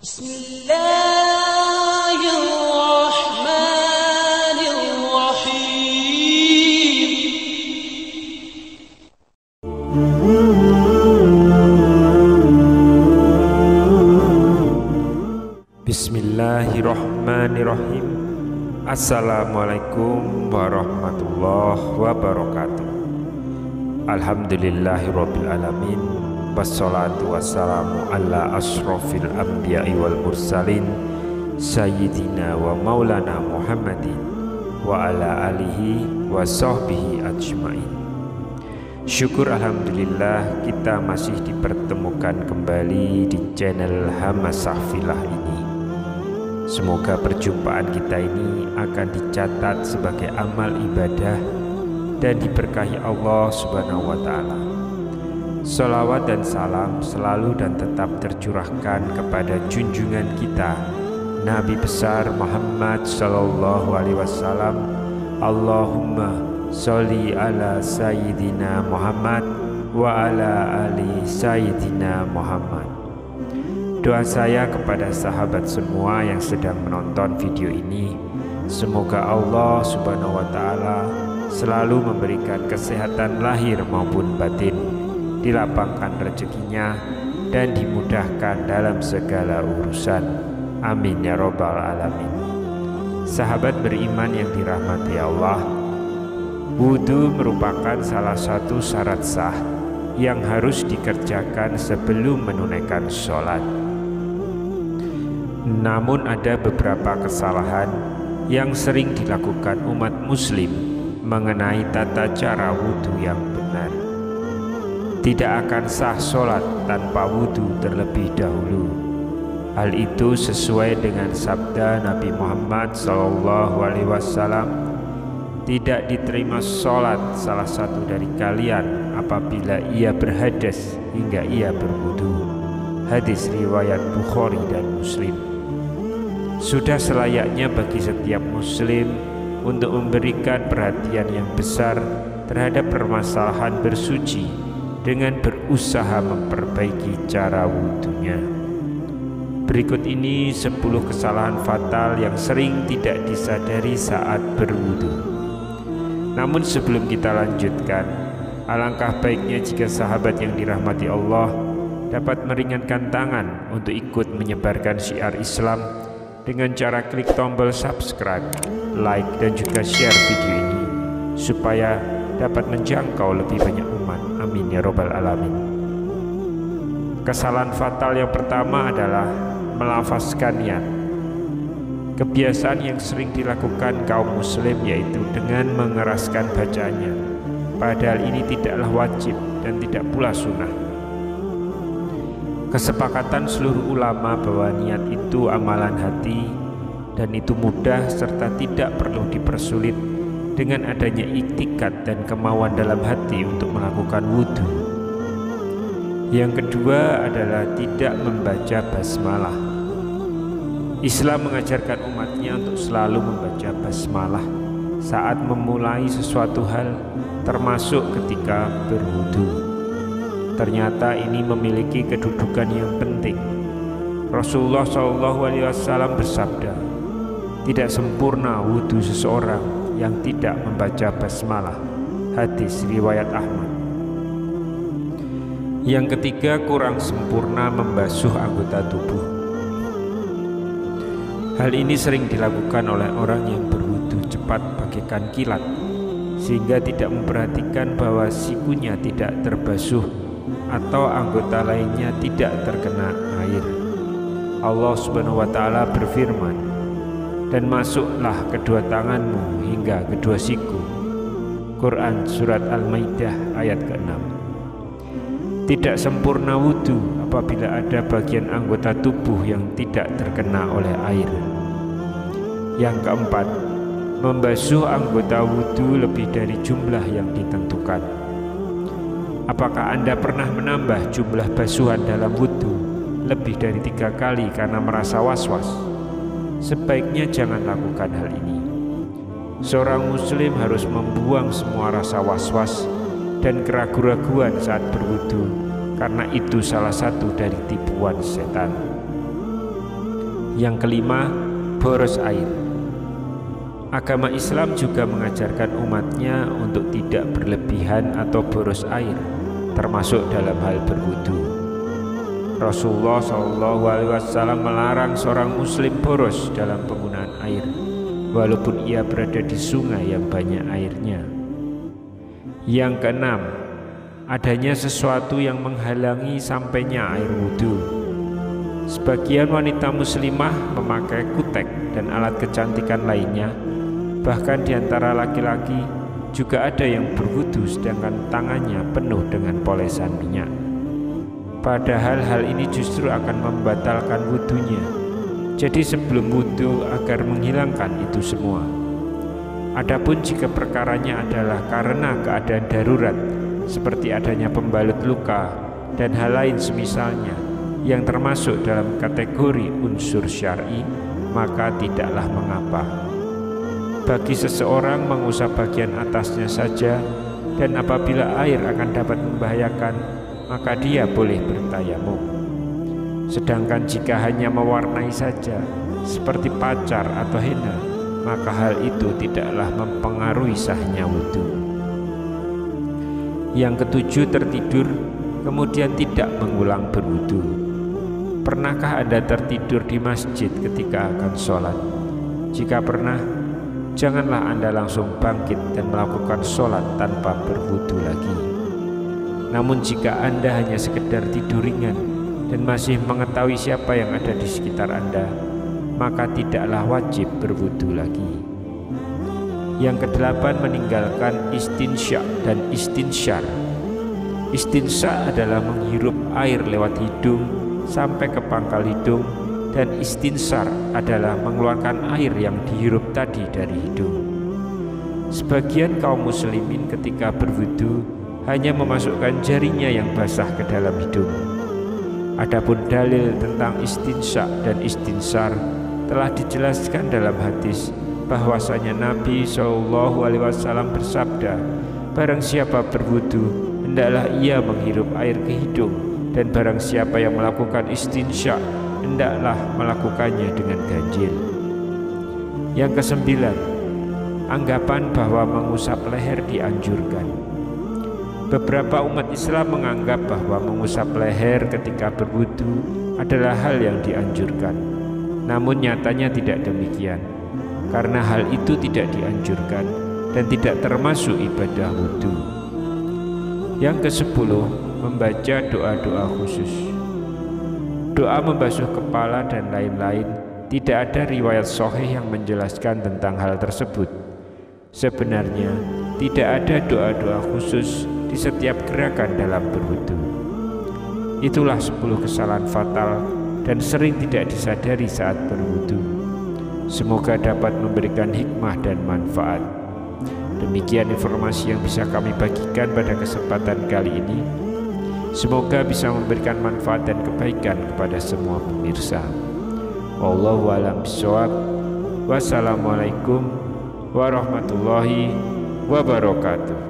Bismillahirrahmanirrahim. Bismillahirrahmanirrahim. Assalamualaikum warahmatullahi wabarakatuh. Alhamdulillahirabbil alamin. Wassalatu wassalamu ala asrofil anbiya'i wal mursalin sayyidina wa maulana Muhammadin wa ala alihi wa sahbihi ajmain. Syukur alhamdulillah kita masih dipertemukan kembali di channel Hamasahfilah ini. Semoga perjumpaan kita ini akan dicatat sebagai amal ibadah dan diberkahi Allah Subhanahu wa ta'ala. Sholawat dan salam selalu dan tetap tercurahkan kepada junjungan kita Nabi besar Muhammad sallallahu alaihi wasallam. Allahumma sholli ala sayyidina Muhammad wa ala ali sayyidina Muhammad. Doa saya kepada sahabat semua yang sedang menonton video ini, semoga Allah Subhanahu wa ta'ala selalu memberikan kesehatan lahir maupun batin, dilapangkan rezekinya dan dimudahkan dalam segala urusan. Amin ya robbal alamin. Sahabat beriman yang dirahmati Allah, wudu merupakan salah satu syarat sah yang harus dikerjakan sebelum menunaikan sholat. Namun ada beberapa kesalahan yang sering dilakukan umat muslim mengenai tata cara wudhu yang benar. Tidak akan sah sholat tanpa wudhu terlebih dahulu. Hal itu sesuai dengan sabda Nabi Muhammad SAW, tidak diterima sholat salah satu dari kalian apabila ia berhadas hingga ia berwudhu. Hadis riwayat Bukhari dan Muslim. Sudah selayaknya bagi setiap muslim untuk memberikan perhatian yang besar terhadap permasalahan bersuci dengan berusaha memperbaiki cara wudhunya. Berikut ini 10 kesalahan fatal yang sering tidak disadari saat berwudhu. Namun sebelum kita lanjutkan, alangkah baiknya jika sahabat yang dirahmati Allah dapat meringankan tangan untuk ikut menyebarkan syiar Islam dengan cara klik tombol subscribe, like, dan juga share video ini supaya dapat menjangkau lebih banyak umat. Amin ya robbal alamin. Kesalahan fatal yang pertama adalah melafazkan niat. Kebiasaan yang sering dilakukan kaum muslim yaitu dengan mengeraskan bacaannya, padahal ini tidaklah wajib dan tidak pula sunnah. Kesepakatan seluruh ulama bahwa niat itu amalan hati dan itu mudah serta tidak perlu dipersulit dengan adanya iktikad dan kemauan dalam hati untuk melakukan wudhu. Yang kedua adalah tidak membaca basmalah. Islam mengajarkan umatnya untuk selalu membaca basmalah saat memulai sesuatu hal, termasuk ketika berwudhu. Ternyata ini memiliki kedudukan yang penting. Rasulullah SAW bersabda, tidak sempurna wudhu seseorang yang tidak membaca basmalah. Hadis riwayat Ahmad. Yang ketiga, kurang sempurna membasuh anggota tubuh. Hal ini sering dilakukan oleh orang yang berwudhu cepat bagaikan kilat, sehingga tidak memperhatikan bahwa sikunya tidak terbasuh atau anggota lainnya tidak terkena air. Allah Subhanahu wa ta'ala berfirman, dan masuklah kedua tanganmu hingga kedua siku. Quran surat Al-Maidah ayat ke-6. Tidak sempurna wudhu apabila ada bagian anggota tubuh yang tidak terkena oleh air. Yang keempat, membasuh anggota wudhu lebih dari jumlah yang ditentukan. Apakah Anda pernah menambah jumlah basuhan dalam wudhu lebih dari 3 kali karena merasa was-was? Sebaiknya jangan lakukan hal ini. Seorang muslim harus membuang semua rasa was-was dan keraguan-raguan saat berwudhu, karena itu salah satu dari tipuan setan. Yang kelima, boros air. Agama Islam juga mengajarkan umatnya untuk tidak berlebihan atau boros air, termasuk dalam hal berwudu. Rasulullah SAW melarang seorang muslim boros dalam penggunaan air, walaupun ia berada di sungai yang banyak airnya. Yang keenam, adanya sesuatu yang menghalangi sampainya air wudu. Sebagian wanita muslimah memakai kutek dan alat kecantikan lainnya. Bahkan di antara laki-laki juga ada yang berwudu sedangkan tangannya penuh dengan polesan minyak. Padahal hal ini justru akan membatalkan wudunya. Jadi sebelum wudu agar menghilangkan itu semua. Adapun jika perkaranya adalah karena keadaan darurat seperti adanya pembalut luka dan hal lain semisalnya yang termasuk dalam kategori unsur syar'i, maka tidaklah mengapa. Bagi seseorang mengusap bagian atasnya saja, dan apabila air akan dapat membahayakan, maka dia boleh bertayamum. Sedangkan jika hanya mewarnai saja, seperti pacar atau henna, maka hal itu tidaklah mempengaruhi sahnya wudu. Yang ketujuh, tertidur kemudian tidak mengulang berwudu. Pernahkah Anda tertidur di masjid ketika akan sholat? Jika pernah, janganlah Anda langsung bangkit dan melakukan sholat tanpa berwudu lagi. Namun jika Anda hanya sekedar tidur ringan dan masih mengetahui siapa yang ada di sekitar Anda, maka tidaklah wajib berwudu lagi. Yang kedelapan, meninggalkan istinsya dan istinsyar. Istinsya adalah menghirup air lewat hidung sampai ke pangkal hidung, dan istinsar adalah mengeluarkan air yang dihirup tadi dari hidung. Sebagian kaum muslimin ketika berwudu hanya memasukkan jarinya yang basah ke dalam hidung. Adapun dalil tentang istinsya dan istinsar telah dijelaskan dalam hadis bahwasanya Nabi SAW bersabda, barang siapa berwudu hendaklah ia menghirup air ke hidung, dan barang siapa yang melakukan istinsya hendaklah melakukannya dengan ganjil. Yang kesembilan, anggapan bahwa mengusap leher dianjurkan. Beberapa umat Islam menganggap bahwa mengusap leher ketika berwudu adalah hal yang dianjurkan. Namun nyatanya tidak demikian, karena hal itu tidak dianjurkan dan tidak termasuk ibadah wudu. Yang ke-10, membaca doa-doa khusus. Doa membasuh kepala dan lain-lain tidak ada riwayat sahih yang menjelaskan tentang hal tersebut. Sebenarnya tidak ada doa-doa khusus di setiap gerakan dalam berwudu. Itulah 10 kesalahan fatal dan sering tidak disadari saat berwudu. Semoga dapat memberikan hikmah dan manfaat. Demikian informasi yang bisa kami bagikan pada kesempatan kali ini. Semoga bisa memberikan manfaat dan kebaikan kepada semua pemirsa. Wallahu a'lam bishawab. Wassalamualaikum warahmatullahi wabarakatuh.